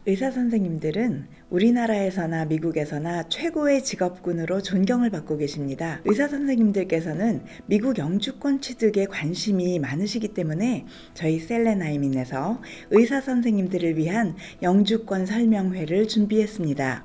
의사 선생님들은 우리나라에서나 미국에서나 최고의 직업군으로 존경을 받고 계십니다. 의사 선생님들께서는 미국 영주권 취득에 관심이 많으시기 때문에 저희 셀레나이민에서 의사 선생님들을 위한 영주권 설명회를 준비했습니다.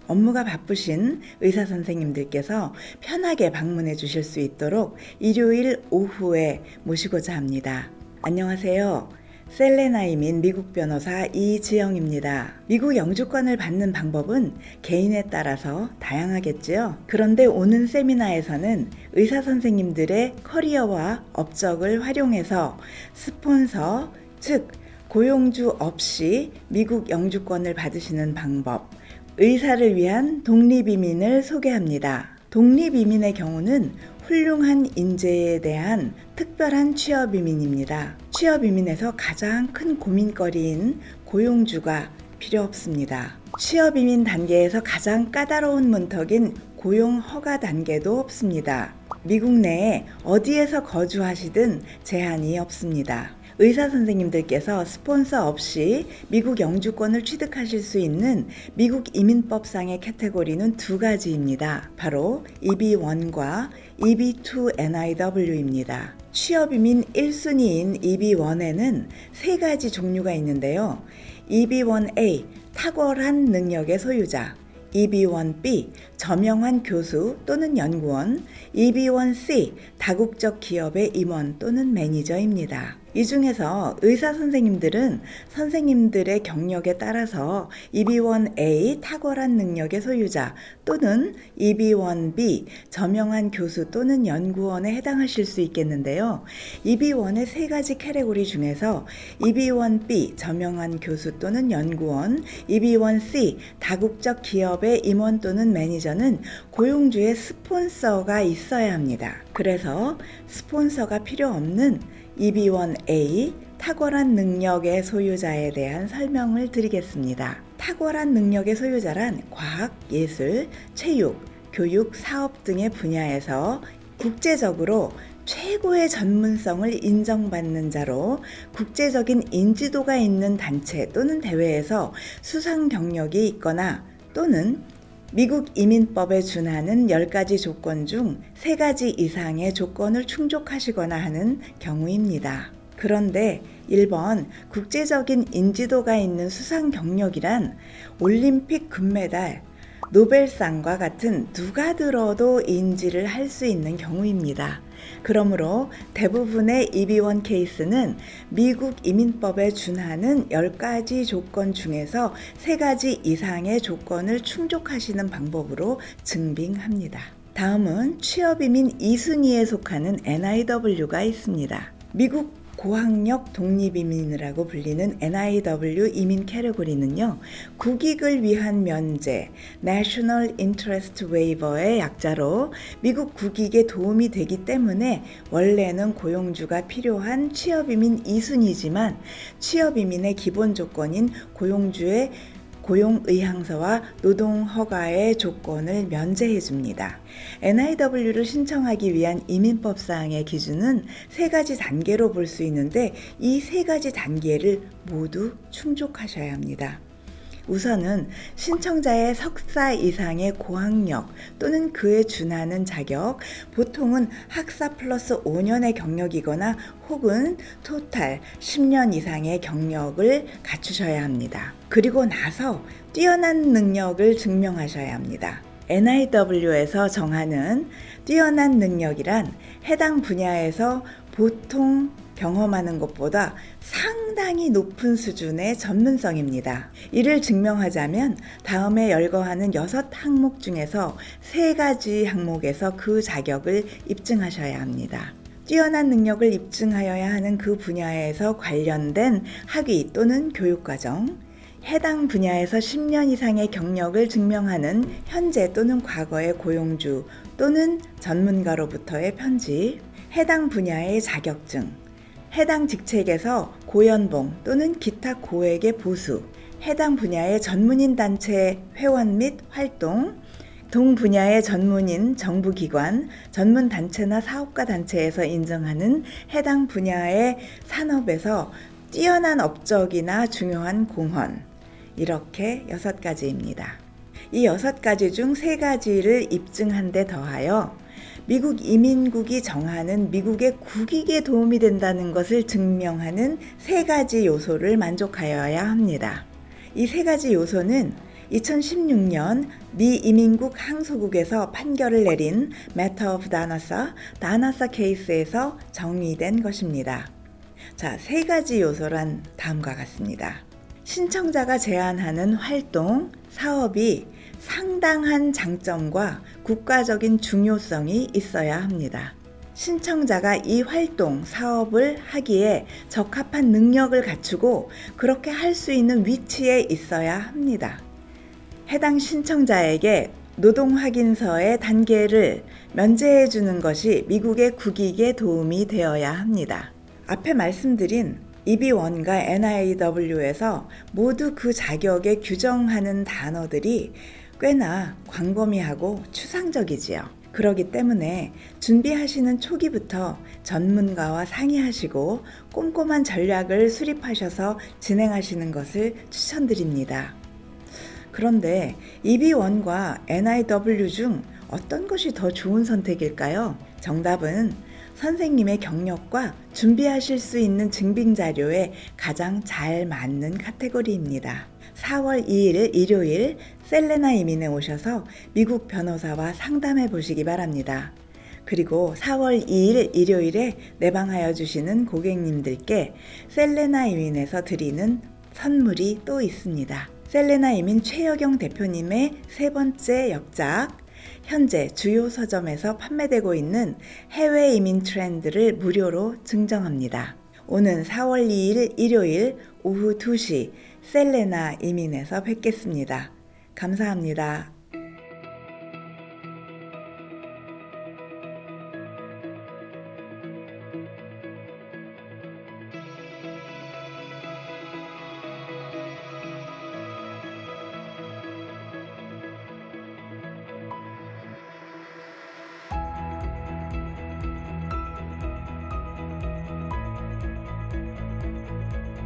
업무가 바쁘신 의사 선생님들께서 편하게 방문해 주실 수 있도록 일요일 오후에 모시고자 합니다. 안녕하세요. 셀레나이민 미국 변호사 이지영입니다. 미국 영주권을 받는 방법은 개인에 따라서 다양하겠지요. 그런데 오는 세미나에서는 의사 선생님들의 커리어와 업적을 활용해서 스폰서, 즉 고용주 없이 미국 영주권을 받으시는 방법, 의사를 위한 독립이민을 소개합니다. 독립이민의 경우는 훌륭한 인재에 대한 특별한 취업이민입니다. 취업이민에서 가장 큰 고민거리인 고용주가 필요 없습니다. 취업이민 단계에서 가장 까다로운 문턱인 고용 허가 단계도 없습니다. 미국 내에 어디에서 거주하시든 제한이 없습니다. 의사 선생님들께서 스폰서 없이 미국 영주권을 취득하실 수 있는 미국 이민법상의 카테고리는 두 가지입니다. 바로 EB1과 EB2 NIW입니다. 취업이민 1순위인 EB1에는 세 가지 종류가 있는데요. EB1A 탁월한 능력의 소유자, EB1B 저명한 교수 또는 연구원, EB1C 다국적 기업의 임원 또는 매니저입니다. 이 중에서 의사 선생님들은 선생님들의 경력에 따라서 EB1A 탁월한 능력의 소유자 또는 EB1B 저명한 교수 또는 연구원에 해당하실 수 있겠는데요. EB1의 세 가지 카테고리 중에서 EB1B 저명한 교수 또는 연구원, EB1C 다국적 기업의 임원 또는 매니저는 고용주의 스폰서가 있어야 합니다. 그래서 스폰서가 필요 없는 EB1A 탁월한 능력의 소유자에 대한 설명을 드리겠습니다. 탁월한 능력의 소유자란 과학, 예술, 체육, 교육, 사업 등의 분야에서 국제적으로 최고의 전문성을 인정받는 자로 국제적인 인지도가 있는 단체 또는 대회에서 수상 경력이 있거나 또는 미국 이민법에 준하는 10가지 조건 중 3가지 이상의 조건을 충족하시거나 하는 경우입니다. 그런데 1번 국제적인 인지도가 있는 수상 경력이란 올림픽 금메달, 노벨상과 같은 누가 들어도 인지를 할 수 있는 경우입니다. 그러므로 대부분의 EB1 케이스는 미국 이민법에 준하는 10가지 조건 중에서 3가지 이상의 조건을 충족하시는 방법으로 증빙합니다. 다음은 취업이민 2순위에 속하는 NIW가 있습니다. 미국 고학력 독립이민이라고 불리는 NIW 이민 카테고리는요, 국익을 위한 면제, National Interest Waiver의 약자로 미국 국익에 도움이 되기 때문에 원래는 고용주가 필요한 취업이민 2순위지만 취업이민의 기본 조건인 고용주의 고용의향서와 노동허가의 조건을 면제해 줍니다. NIW를 신청하기 위한 이민법사항의 기준은 3가지 단계로 볼 수 있는데 이 3가지 단계를 모두 충족하셔야 합니다. 우선은 신청자의 석사 이상의 고학력 또는 그에 준하는 자격, 보통은 학사 플러스 5년의 경력이거나 혹은 토탈 10년 이상의 경력을 갖추셔야 합니다. 그리고 나서 뛰어난 능력을 증명하셔야 합니다. NIW에서 정하는 뛰어난 능력이란 해당 분야에서 보통 경험하는 것보다 상당히 높은 수준의 전문성입니다. 이를 증명하자면 다음에 열거하는 6항목 중에서 3가지 항목에서 그 자격을 입증하셔야 합니다. 뛰어난 능력을 입증하여야 하는 그 분야에서 관련된 학위 또는 교육과정, 해당 분야에서 10년 이상의 경력을 증명하는 현재 또는 과거의 고용주 또는 전문가로부터의 편지, 해당 분야의 자격증, 해당 직책에서 고연봉 또는 기타 고액의 보수, 해당 분야의 전문인 단체 회원 및 활동, 동 분야의 전문인 정부기관, 전문단체나 사업가 단체에서 인정하는 해당 분야의 산업에서 뛰어난 업적이나 중요한 공헌, 이렇게 6가지입니다. 이 6가지 중 3가지를 입증한 데 더하여 미국 이민국이 정하는 미국의 국익에 도움이 된다는 것을 증명하는 3가지 요소를 만족하여야 합니다. 이 3가지 요소는 2016년 미 이민국 항소국에서 판결을 내린 Matter of 다나사 케이스에서 정의된 것입니다. 자, 3가지 요소란 다음과 같습니다. 신청자가 제안하는 활동, 사업이 상당한 장점과 국가적인 중요성이 있어야 합니다. 신청자가 이 활동, 사업을 하기에 적합한 능력을 갖추고 그렇게 할 수 있는 위치에 있어야 합니다. 해당 신청자에게 노동 확인서의 단계를 면제해 주는 것이 미국의 국익에 도움이 되어야 합니다. 앞에 말씀드린 EB1과 NIW에서 모두 그 자격에 규정하는 단어들이 꽤나 광범위하고 추상적이지요. 그렇기 때문에 준비하시는 초기부터 전문가와 상의하시고 꼼꼼한 전략을 수립하셔서 진행하시는 것을 추천드립니다. 그런데 EB1과 NIW 중 어떤 것이 더 좋은 선택일까요? 정답은 선생님의 경력과 준비하실 수 있는 증빙자료에 가장 잘 맞는 카테고리입니다. 4월 2일 일요일 셀레나 이민에 오셔서 미국 변호사와 상담해 보시기 바랍니다. 그리고 4월 2일 일요일에 내방하여 주시는 고객님들께 셀레나 이민에서 드리는 선물이 또 있습니다. 셀레나 이민 최여경 대표님의 3번째 역작, 현재 주요 서점에서 판매되고 있는 해외 이민 트렌드를 무료로 증정합니다. 오는 4월 2일 일요일 오후 2시 셀레나 이민에서 뵙겠습니다. 감사합니다.